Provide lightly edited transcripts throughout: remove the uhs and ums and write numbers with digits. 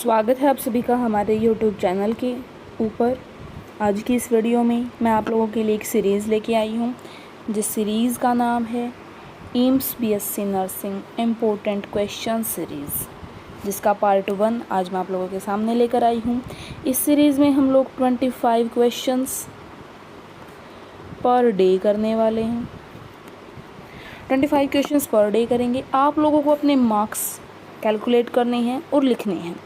स्वागत है आप सभी का हमारे YouTube चैनल के ऊपर। आज की इस वीडियो में मैं आप लोगों के लिए एक सीरीज़ लेके आई हूँ जिस सीरीज़ का नाम है AIIMS BSc nursing important question series, जिसका पार्ट 1 आज मैं आप लोगों के सामने लेकर आई हूँ। इस सीरीज़ में हम लोग 25 क्वेश्चंस पर डे करने वाले हैं। 25 क्वेश्चंस पर डे करेंगे। आप लोगों को अपने मार्क्स कैलकुलेट करने हैं और लिखने हैं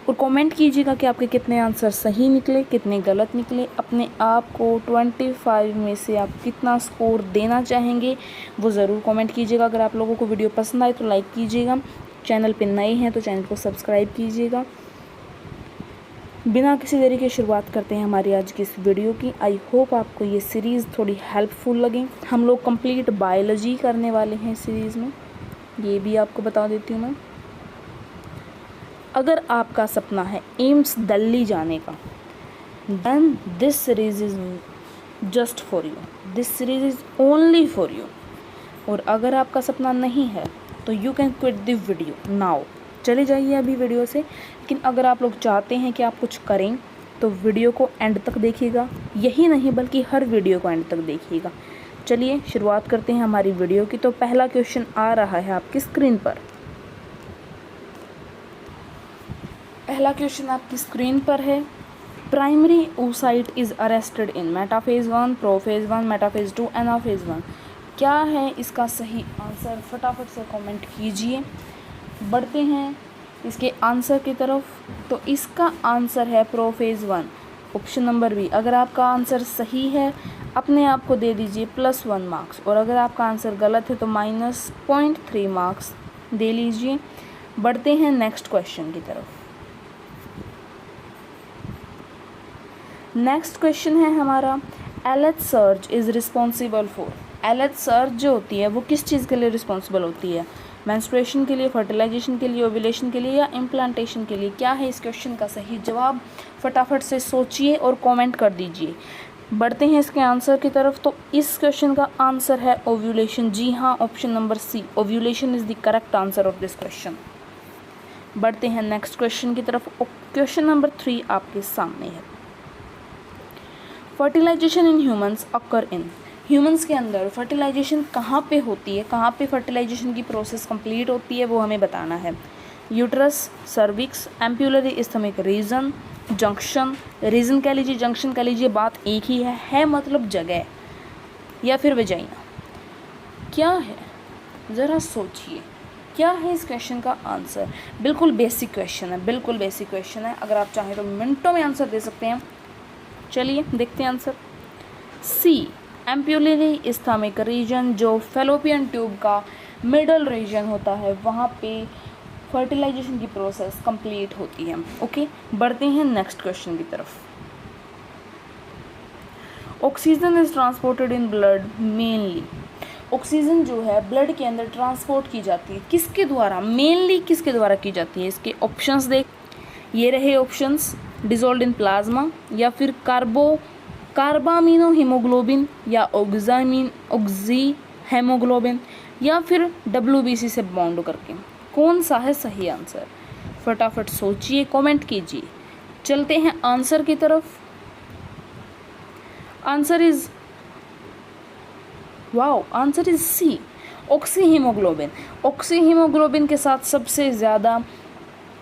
और कमेंट कीजिएगा कि आपके कितने आंसर सही निकले, कितने गलत निकले। अपने आप को 25 में से आप कितना स्कोर देना चाहेंगे वो ज़रूर कमेंट कीजिएगा। अगर आप लोगों को वीडियो पसंद आए तो लाइक कीजिएगा। चैनल पे नए हैं तो चैनल को सब्सक्राइब कीजिएगा। बिना किसी देरी के शुरुआत करते हैं हमारी आज की इस वीडियो की। आई होप आपको ये सीरीज़ थोड़ी हेल्पफुल लगे। हम लोग कंप्लीट बायोलॉजी करने वाले हैं इस सीरीज़ में, ये भी आपको बता देती हूँ मैं। अगर आपका सपना है एम्स दिल्ली जाने का, then this series is just for you, this series is only for you. और अगर आपका सपना नहीं है तो you can quit the video now, चले जाइए अभी वीडियो से। लेकिन अगर आप लोग चाहते हैं कि आप कुछ करें तो वीडियो को एंड तक देखिएगा, यही नहीं बल्कि हर वीडियो को एंड तक देखिएगा। चलिए शुरुआत करते हैं हमारी वीडियो की। तो पहला क्वेश्चन आ रहा है आपकी स्क्रीन पर। पहला क्वेश्चन आपकी स्क्रीन पर है। Primary oocyte is arrested in metaphase 1, prophase 1, metaphase 2, anaphase 1। क्या है इसका सही आंसर? फटाफट से कमेंट कीजिए। बढ़ते हैं इसके आंसर की तरफ। तो इसका आंसर है प्रोफेज 1, ऑप्शन नंबर बी। अगर आपका आंसर सही है अपने आप को दे दीजिए +1 मार्क्स, और अगर आपका आंसर गलत है तो -0.3 मार्क्स दे लीजिए। बढ़ते हैं नेक्स्ट क्वेश्चन की तरफ। नेक्स्ट क्वेश्चन है हमारा, LH surge is responsible for. LH surge जो होती है वो किस चीज़ के लिए रिस्पॉन्सिबल होती है? मेंस्ट्रुएशन के लिए, फर्टिलाइजेशन के लिए, ओव्यूलेशन के लिए या इम्प्लांटेशन के लिए? क्या है इस क्वेश्चन का सही जवाब? फटाफट से सोचिए और कमेंट कर दीजिए। बढ़ते हैं इसके आंसर की तरफ। तो इस क्वेश्चन का आंसर है ओव्यूलेशन। जी हाँ, option number C, ovulation is the correct answer of this question. बढ़ते हैं नेक्स्ट क्वेश्चन की तरफ। क्वेश्चन नंबर 3 आपके सामने है। Fertilisation in humans occur in. Humans के अंदर फर्टिलाइजेशन कहाँ पे होती है, कहाँ पे फर्टिलाइजेशन की प्रोसेस कंप्लीट होती है वो हमें बताना है। Uterus, cervix, ampullary isthmic region, junction. Region कह लीजिए, जंक्शन कह लीजिए, बात एक ही है मतलब जगह, या फिर वेजाइना। क्या है ज़रा सोचिए, क्या है इस क्वेश्चन का आंसर? बिल्कुल बेसिक क्वेश्चन है, बिल्कुल बेसिक क्वेश्चन है। अगर आप चाहें तो मिनटों में आंसर दे सकते हैं। चलिए देखते हैं आंसर। सी, एम्पुलरी इस्थमिक रीजन, जो फेलोपियन ट्यूब का मिडल रीजन होता है वहाँ पे फर्टिलाइजेशन की प्रोसेस कंप्लीट होती है। ओके, बढ़ते हैं नेक्स्ट क्वेश्चन की तरफ। Oxygen is transported in blood mainly. Oxygen जो है ब्लड के अंदर ट्रांसपोर्ट की जाती है, किसके द्वारा? मेनली किसके द्वारा की जाती है? इसके ऑप्शंस देख, ये रहे ऑप्शंस। डिजोल्व इन प्लाज्मा, या फिर कार्बामिनो हीमोग्लोबिन, या ऑक्सी हेमोग्लोबिन, या फिर WBC से बॉन्ड करके। कौन सा है सही आंसर? फटाफट सोचिए, कमेंट कीजिए। चलते हैं आंसर की तरफ। Answer is answer is C, oxy haemoglobin. Oxy haemoglobin के साथ सबसे ज़्यादा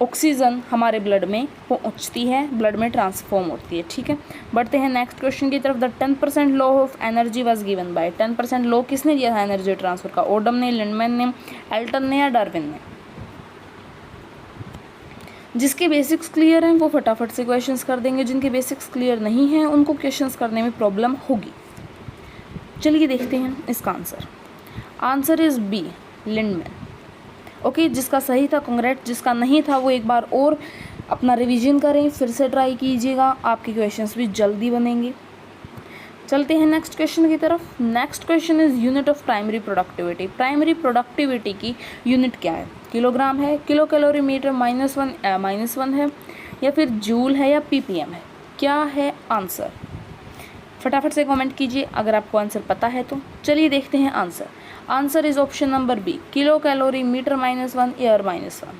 ऑक्सीजन हमारे ब्लड में पहुंचती है, ब्लड में ट्रांसफॉर्म होती है। ठीक है, बढ़ते हैं नेक्स्ट क्वेश्चन की तरफ। The 10% law of energy was given by. 10% law किसने दिया था एनर्जी ट्रांसफर का? ओडम ने, लिंडमैन ने, एल्टन ने या डार्विन ने? जिसके बेसिक्स क्लियर हैं वो फटाफट से क्वेश्चंस कर देंगे, जिनके बेसिक्स क्लियर नहीं हैं उनको क्वेश्चंस करने में प्रॉब्लम होगी। चलिए देखते हैं इसका answer. Answer is B, Lindeman. Okay, जिसका सही था कांग्रेट, जिसका नहीं था वो एक बार और अपना रिवीजन करें, फिर से ट्राई कीजिएगा, आपके क्वेश्चंस भी जल्दी बनेंगे। चलते हैं नेक्स्ट क्वेश्चन की तरफ। Next question is unit of primary productivity. Primary productivity की यूनिट क्या है? किलोग्राम है, किलो कैलोरी मीटर, -1 है, या फिर जूल है, या PPM है? क्या है आंसर? फटाफट से कमेंट कीजिए अगर आपको आंसर पता है तो। चलिए देखते हैं answer. Answer is option number B, kilo calorie metre -1 air -1।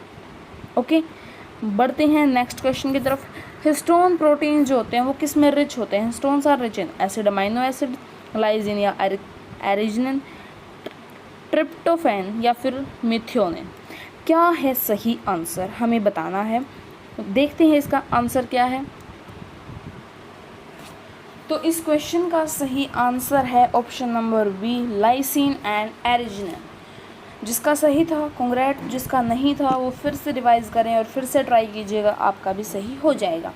Okay, बढ़ते हैं नेक्स्ट क्वेश्चन की तरफ। हिस्टोन प्रोटीन जो होते हैं वो किस में रिच होते हैं? Histones are rich in acid amino acid, lysine या एरिजिनिन, ट्रिप्टोफैन या फिर मिथ्योनिन। क्या है सही आंसर, हमें बताना है। देखते हैं इसका आंसर क्या है। तो इस क्वेश्चन का सही आंसर है option number B, lysine and arginine. जिसका सही था कांग्रेट, जिसका नहीं था वो फिर से रिवाइज करें और फिर से ट्राई कीजिएगा, आपका भी सही हो जाएगा।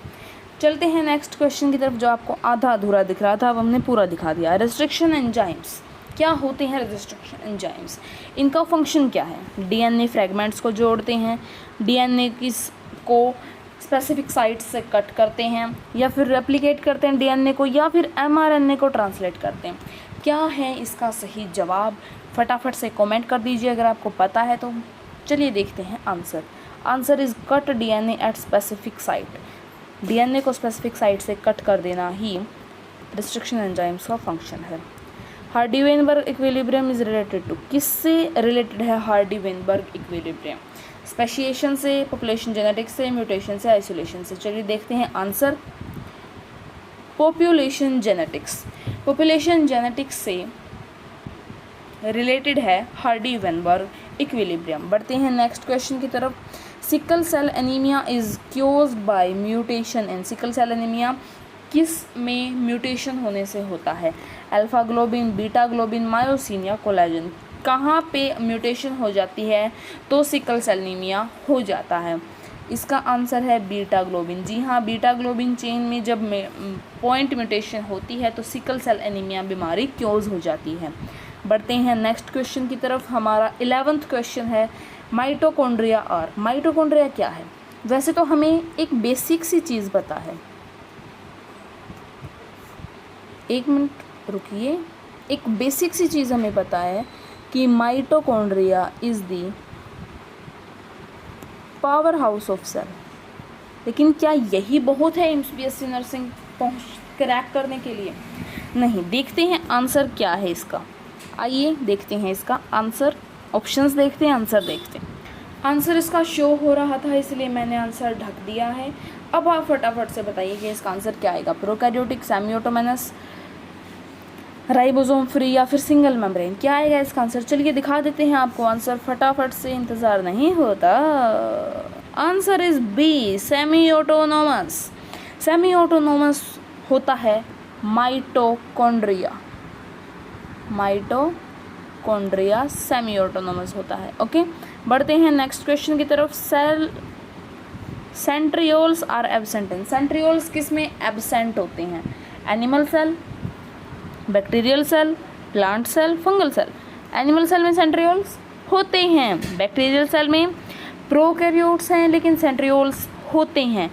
चलते हैं नेक्स्ट क्वेश्चन की तरफ। जो आपको आधा अधूरा दिख रहा था अब हमने पूरा दिखा दिया। रेस्ट्रिक्शन एंजाइम्स क्या होते हैं? रेस्ट्रिक्शन एंजाइम्स, इनका फंक्शन क्या है? डीएनए फ्रेगमेंट्स को जोड़ते हैं, डीएनए को स्पेसिफिक साइट्स से कट करते हैं, या फिर रेप्लिकेट करते हैं डीएनए को, या फिर एमआरएनए को ट्रांसलेट करते हैं। क्या है इसका सही जवाब? फटाफट से कमेंट कर दीजिए अगर आपको पता है तो। चलिए देखते हैं answer. Answer is cut DNA at specific site. DNA को स्पेसिफिक साइट से कट कर देना ही रिस्ट्रिक्शन एंजाइम्स का फंक्शन है। Hardy Weinberg equilibrium is related to, किससे रिलेटेड है हार्डी-वेनबर्ग इक्विलिब्रियम? स्पेशिएशन से, पॉपुलेशन जेनेटिक्स से, म्यूटेशन से, आइसोलेशन से। चलिए देखते हैं answer. Population genetics, population genetics से रिलेटेड है हार्डी-वेनबर्ग इक्विलिब्रियम। बढ़ते हैं नेक्स्ट क्वेश्चन की तरफ। Sickle cell anaemia is caused by mutation in, sickle cell anaemia किस में म्यूटेशन होने से होता है? Alpha globin, beta globin, myosin या कोलेजन। कहाँ पे म्यूटेशन हो जाती है तो सिकल सेल एनीमिया हो जाता है? इसका आंसर है बीटा ग्लोबिन। जी हाँ, बीटा ग्लोबिन चेन में जब पॉइंट म्यूटेशन होती है तो सिकल सेल एनीमिया बीमारी क्योज हो जाती है। बढ़ते हैं नेक्स्ट क्वेश्चन की तरफ। हमारा 11th क्वेश्चन है माइटोकॉन्ड्रिया और माइटोकॉन्ड्रिया क्या है? वैसे तो हमें एक बेसिक सी चीज़ पता है, एक मिनट रुकिए, एक बेसिक सी चीज़ हमें पता है कि mitochondria is the power house of cell. लेकिन क्या यही बहुत है एमपीएससी नर्सिंग क्रैक करने के लिए? नहीं। देखते हैं आंसर क्या है इसका। आइए देखते हैं इसका आंसर। ऑप्शंस देखते हैं, आंसर देखते हैं। आंसर इसका शो हो रहा था इसलिए मैंने आंसर ढक दिया है। अब आप फटाफट से बताइए कि इसका आंसर क्या आएगा। Prokaryotic, semi autonomous, ribosome free या फिर सिंगल मेम्ब्रेन। क्या आएगा इसका आंसर? चलिए दिखा देते हैं आपको आंसर फटाफट से, इंतज़ार नहीं होता। Answer is B, semi autonomous. Semi autonomous होता है माइटोकॉन्ड्रिया। माइटोकॉन्ड्रिया सेमी ऑटोनोमस होता है। ओके, बढ़ते हैं नेक्स्ट क्वेश्चन की तरफ। Cell centrioles are absent in, centrioles किस में एब्सेंट होते हैं? Animal cell, bacterial cell, plant cell, fungal cell. Animal cell में सेंट्रियोल्स होते हैं, बैक्टीरियल सेल में प्रोकैरियोट्स हैं लेकिन सेंट्रियोल्स होते हैं,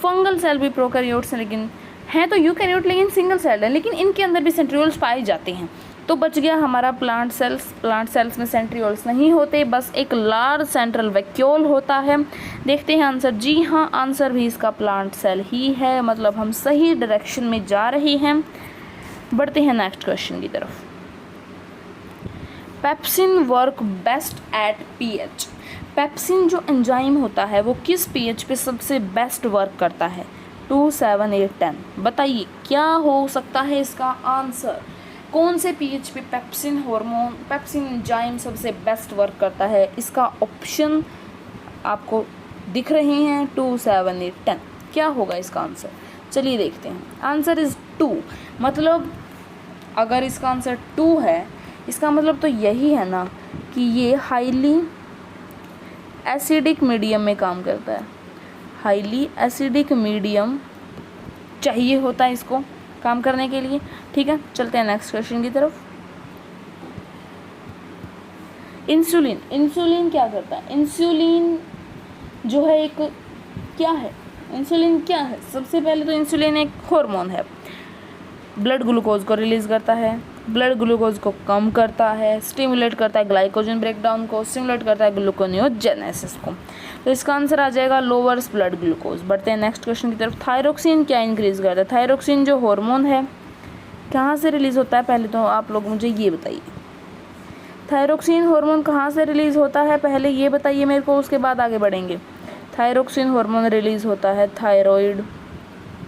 फंगल सेल भी प्रोकैरियोट्स हैं लेकिन हैं तो यूकैरियोट लेकिन सिंगल सेल है, लेकिन इनके अंदर भी सेंट्रियोल्स पाए जाते हैं। तो बच गया हमारा प्लांट सेल्स। प्लांट सेल्स में सेंट्रियोल्स नहीं होते, बस एक लार्ज सेंट्रल वैक्यूल होता है। देखते हैं आंसर। जी हाँ, आंसर भी इसका प्लांट सेल ही है, मतलब हम सही डायरेक्शन में जा रहे हैं। बढ़ते हैं नेक्स्ट क्वेश्चन की तरफ। Pepsin work best at pH, pepsin जो एंजाइम होता है वो किस पीएच पे सबसे बेस्ट वर्क करता है? 2, 7, 8, 10। बताइए क्या हो सकता है इसका आंसर। कौन से पीएच पे पेप्सिन हार्मोन, पेप्सिन एंजाइम सबसे बेस्ट वर्क करता है? इसका ऑप्शन आपको दिख रहे हैं 2, 7, 8, 10। क्या होगा इसका आंसर? चलिए देखते हैं। Answer is 2। मतलब अगर इसका आंसर 2 है, इसका मतलब तो यही है ना कि ये हाईली एसिडिक मीडियम में काम करता है। हाईली एसिडिक मीडियम चाहिए होता है इसको काम करने के लिए। ठीक है, चलते हैं नेक्स्ट क्वेश्चन की तरफ। इंसुलिन, इंसुलिन क्या करता है? इंसुलिन जो है एक क्या है? इंसुलिन क्या है? सबसे पहले तो इंसुलिन एक हार्मोन है, ब्लड ग्लूकोज को रिलीज़ करता है, ब्लड ग्लूकोज को कम करता है, स्टिमुलेट करता है ग्लाइकोजन ब्रेकडाउन को, स्टिमुलेट करता है ग्लूकोनियोजेनेसिस को। तो इसका आंसर आ जाएगा लोअर्स ब्लड ग्लूकोज। बढ़ते हैं नेक्स्ट क्वेश्चन की तरफ। थायरोक्सिन क्या इंक्रीज़ करता है? थायरोक्सिन जो हार्मोन है कहाँ से रिलीज़ होता है? पहले तो आप लोग मुझे ये बताइए, थायरोक्सिन हार्मोन कहाँ से रिलीज़ होता है? पहले ये बताइए मेरे को, उसके बाद आगे बढ़ेंगे। थायरोक्सिन हार्मोन रिलीज होता है थायराइड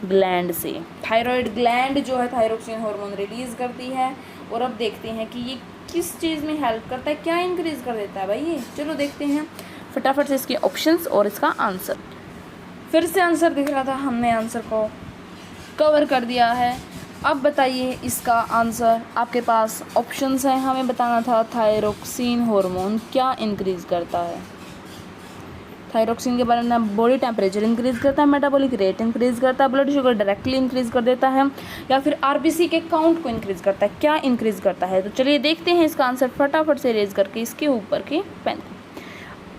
ग्लैंड से। थायराइड ग्लैंड जो है थायरोक्सिन हार्मोन रिलीज करती है। और अब देखते हैं कि ये किस चीज़ में हेल्प करता है, क्या इंक्रीज कर देता है भाई ये। चलो देखते हैं फटाफट से इसके ऑप्शंस और इसका आंसर। फिर से आंसर दिख रहा था, हमने आंसर को कवर कर दिया है। अब बताइए इसका आंसर। आपके पास ऑप्शंस हैं, हमें बताना था थायरोक्सिन हार्मोन क्या इंक्रीज करता है। थायरोक्सिन के बारे में बॉडी टेम्परेचर इंक्रीज करता है, मेटाबॉलिक रेट इंक्रीज करता है, ब्लड शुगर डायरेक्टली इंक्रीज कर देता है, या फिर आरबीसी के काउंट को इंक्रीज करता है। क्या इंक्रीज करता है? तो चलिए देखते हैं इसका आंसर फटाफट से रेज करके इसके ऊपर के pen.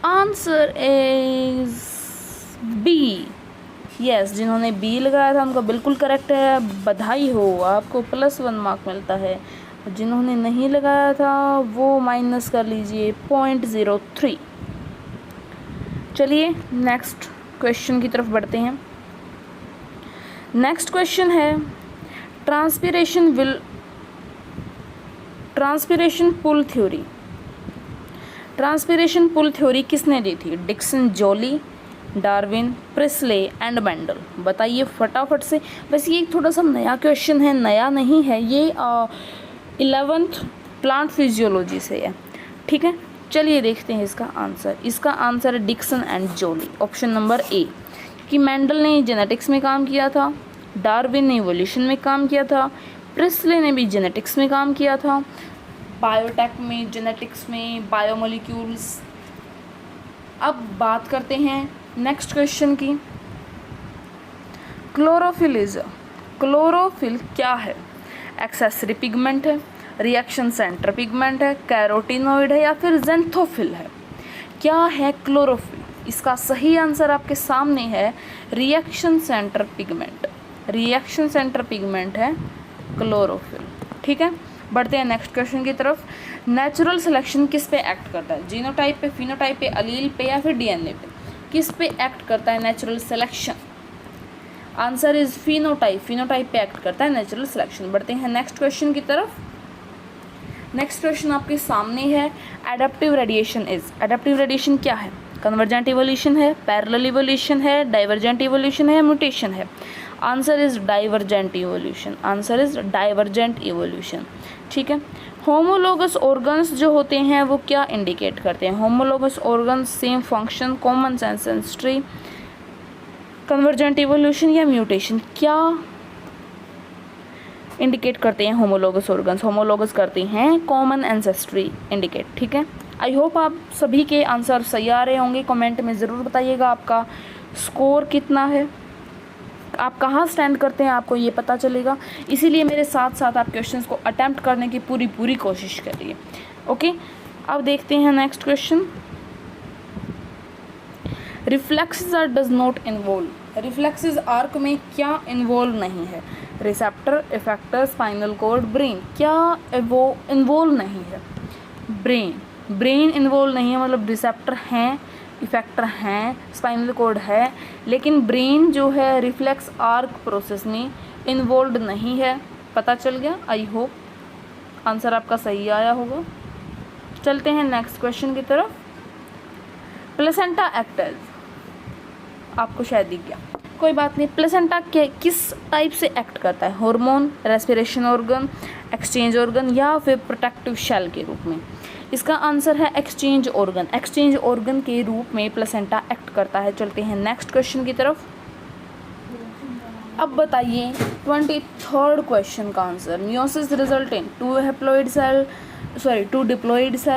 Answer is B. Yes, जिन्होंने बी लगाया था उनको बिल्कुल करेक्ट है, बधाई हो, आपको +1 मार्क मिलता है। जिन्होंने नहीं लगाया था वो माइनस कर लीजिए 0.03। चलिए नेक्स्ट क्वेश्चन की तरफ बढ़ते हैं। नेक्स्ट क्वेश्चन है transpiration pull theory. Transpiration pull theory किसने दी थी? Dixon, Joly, Darwin, Priestley and Mendel. बताइए फटाफट से। वैसे ये थोड़ा सा नया क्वेश्चन है, नया नहीं है ये, 11th प्लांट फिजियोलॉजी से है। ठीक है, चलिए देखते हैं इसका आंसर। इसका आंसर है Dixon and Joly, option number A. कि मेंडल ने जेनेटिक्स में काम किया था, डार्विन ने इवोल्यूशन में काम किया था, प्रिस्ले ने भी जेनेटिक्स में काम किया था, बायोटेक में, जेनेटिक्स में, बायोमोलिक्यूल्स। अब बात करते हैं नेक्स्ट क्वेश्चन की। क्लोरोफिल क्या है? एक्सेसरी पिगमेंट है, रिएक्शन सेंटर पिगमेंट है, कैरोटीनॉइड है, या फिर ज़ेंथोफिल है? क्या है क्लोरोफिल? इसका सही आंसर आपके सामने है reaction centre pigment. Reaction centre pigment है क्लोरोफिल। ठीक है, बढ़ते हैं नेक्स्ट क्वेश्चन की तरफ। नेचुरल सिलेक्शन किस पे एक्ट करता है? जीनोटाइप पे, फिनोटाइप पे, अलील पे, या फिर डीएनए पे? किस पे एक्ट करता है natural selection? Answer is phenotype. Phenotype पे एक्ट करता है नेचुरल सिलेक्शन। बढ़ते हैं नेक्स्ट क्वेश्चन की तरफ। नेक्स्ट क्वेश्चन आपके सामने है adaptive radiation is. Adaptive radiation क्या है? कन्वर्जेंट इवोल्यूशन है, पैरेलल इवोल्यूशन है, डाइवर्जेंट इवोल्यूशन है, म्यूटेशन है? Answer is divergent evolution. Answer is divergent evolution. ठीक है, होमोलोगस ऑर्गन्स जो होते हैं वो क्या इंडिकेट करते हैं? Homologous organs, same function, common ancestry, convergent evolution या म्यूटेशन? क्या इंडिकेट करते हैं होमोलोगस ऑर्गन्स? होमोलोगस करते हैं कॉमन एंसेस्ट्री इंडिकेट। ठीक है, आई होप आप सभी के आंसर सही आ रहे होंगे। कमेंट में ज़रूर बताइएगा आपका स्कोर कितना है, आप कहाँ स्टैंड करते हैं, आपको ये पता चलेगा। इसीलिए मेरे साथ साथ आप क्वेश्चंस को अटेम्प्ट करने की पूरी कोशिश करिए। ओके, अब देखते हैं next question. Reflexes are does not involve. Reflexes arc में क्या इन्वॉल्व नहीं है? Receptor, effector, spinal cord, brain? क्या वो इन्वॉल्व नहीं है? ब्रेन इन्वॉल्व नहीं है, मतलब रिसेप्टर हैं, इफेक्टर हैं, स्पाइनल कॉर्ड है, लेकिन ब्रेन जो है रिफ्लेक्स आर्क प्रोसेस में इन्वॉल्व नहीं है। पता चल गया? आई होप आंसर आपका सही आया होगा। चलते हैं नेक्स्ट क्वेश्चन की तरफ। प्लेसेंटा एक्ट एज, आपको शायद दिख गया, कोई बात नहीं। प्लेसेंटा के किस टाइप से एक्ट करता है? Hormone, respiration organ, exchange organ, या फिर प्रोटेक्टिव शेल के रूप में? इसका आंसर है एक्सचेंज ऑर्गन। एक्सचेंज ऑर्गन के रूप में प्लेसेंटा एक्ट करता है। चलते हैं नेक्स्ट क्वेश्चन की तरफ। अब बताइए 23rd क्वेश्चन का answer. Meiosis result in 2 diploid cell,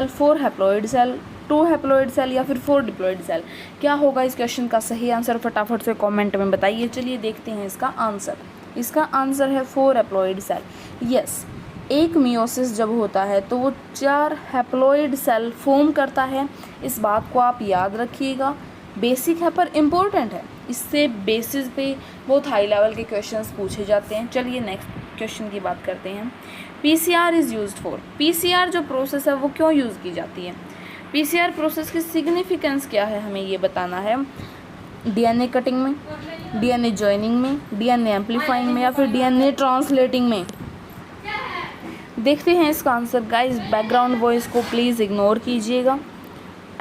4 haploid cell, 2 haploid cell, या फिर 4 डिप्लॉइड सेल? क्या होगा इस क्वेश्चन का सही आंसर? फटाफट से कमेंट में बताइए। चलिए देखते हैं इसका आंसर। इसका आंसर है 4 हैप्लॉइड सेल। यस, एक मियोसिस जब होता है तो वो 4 हैप्लॉइड सेल फॉर्म करता है। इस बात को आप याद रखिएगा, बेसिक है पर इम्पोर्टेंट है। इससे बेसिस पे बहुत हाई लेवल के क्वेश्चंस पूछे जाते हैं। चलिए नेक्स्ट क्वेश्चन की बात करते हैं। PCR is used for. PCR जो प्रोसेस है वो क्यों यूज़ की जाती है? पीसीआर प्रोसेस की सिग्निफिकेंस क्या है, हमें ये बताना है। डीएनए कटिंग में, डीएनए जॉइनिंग में, डीएनए एम्पलीफाइंग में, या फिर डीएनए ट्रांसलेटिंग में? देखते हैं इसका आंसर। गाइस, बैकग्राउंड वॉइस को प्लीज़ इग्नोर कीजिएगा।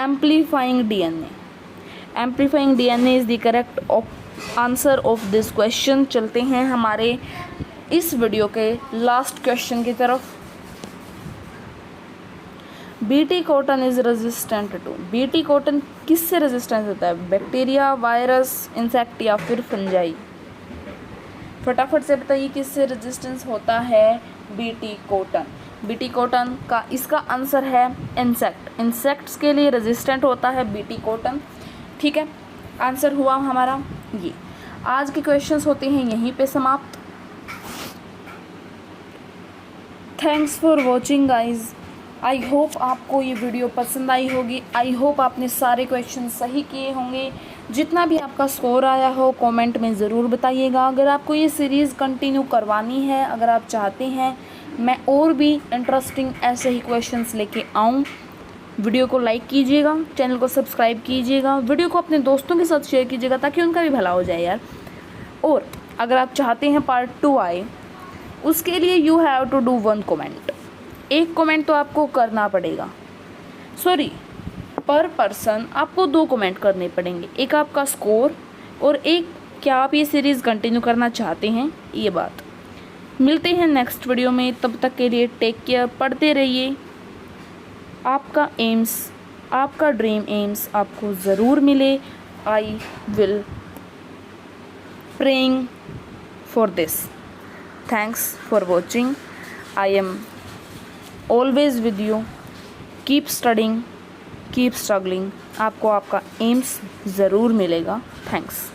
Amplifying DNA. Amplifying DNA is the correct answer of this question. चलते हैं हमारे इस वीडियो के लास्ट क्वेश्चन की तरफ। BT cotton is resistant to, BT cotton किससे रेजिस्टेंस होता है? बैक्टीरिया, वायरस, इंसेक्ट या फिर फंजाई? फटाफट से बताइए किससे रेजिस्टेंस होता है बीटी कॉटन? बीटी कॉटन का इसका आंसर है इंसेक्ट। इंसेक्ट्स के लिए रेजिस्टेंट होता है बीटी कॉटन। ठीक है, आंसर हुआ हमारा ये। आज के क्वेश्चंस होते हैं यहीं पे समाप्त। Thanks for watching guys. I hope आपको ये वीडियो पसंद आई होगी। आई होप आपने सारे क्वेश्चन सही किए होंगे। जितना भी आपका स्कोर आया हो कमेंट में ज़रूर बताइएगा। अगर आपको ये सीरीज़ कंटिन्यू करवानी है, अगर आप चाहते हैं मैं और भी इंटरेस्टिंग ऐसे ही क्वेश्चंस लेके आऊँ, वीडियो को लाइक कीजिएगा, चैनल को सब्सक्राइब कीजिएगा, वीडियो को अपने दोस्तों के साथ शेयर कीजिएगा ताकि उनका भी भला हो जाए यार। और अगर आप चाहते हैं पार्ट 2 आए, उसके लिए you have to do 1 comment. एक कमेंट तो आपको करना पड़ेगा, सॉरी पर पर्सन आपको 2 कमेंट करने पड़ेंगे। एक आपका स्कोर और एक क्या आप ये सीरीज़ कंटिन्यू करना चाहते हैं, ये बात। मिलते हैं नेक्स्ट वीडियो में, तब तक के लिए टेक केयर, पढ़ते रहिए। आपका एम्स, आपका ड्रीम एम्स आपको ज़रूर मिले। I will praying for this. Thanks for watching. I am always with you. Keep studying, keep struggling. आपको आपका एम्स ज़रूर मिलेगा। थैंक्स।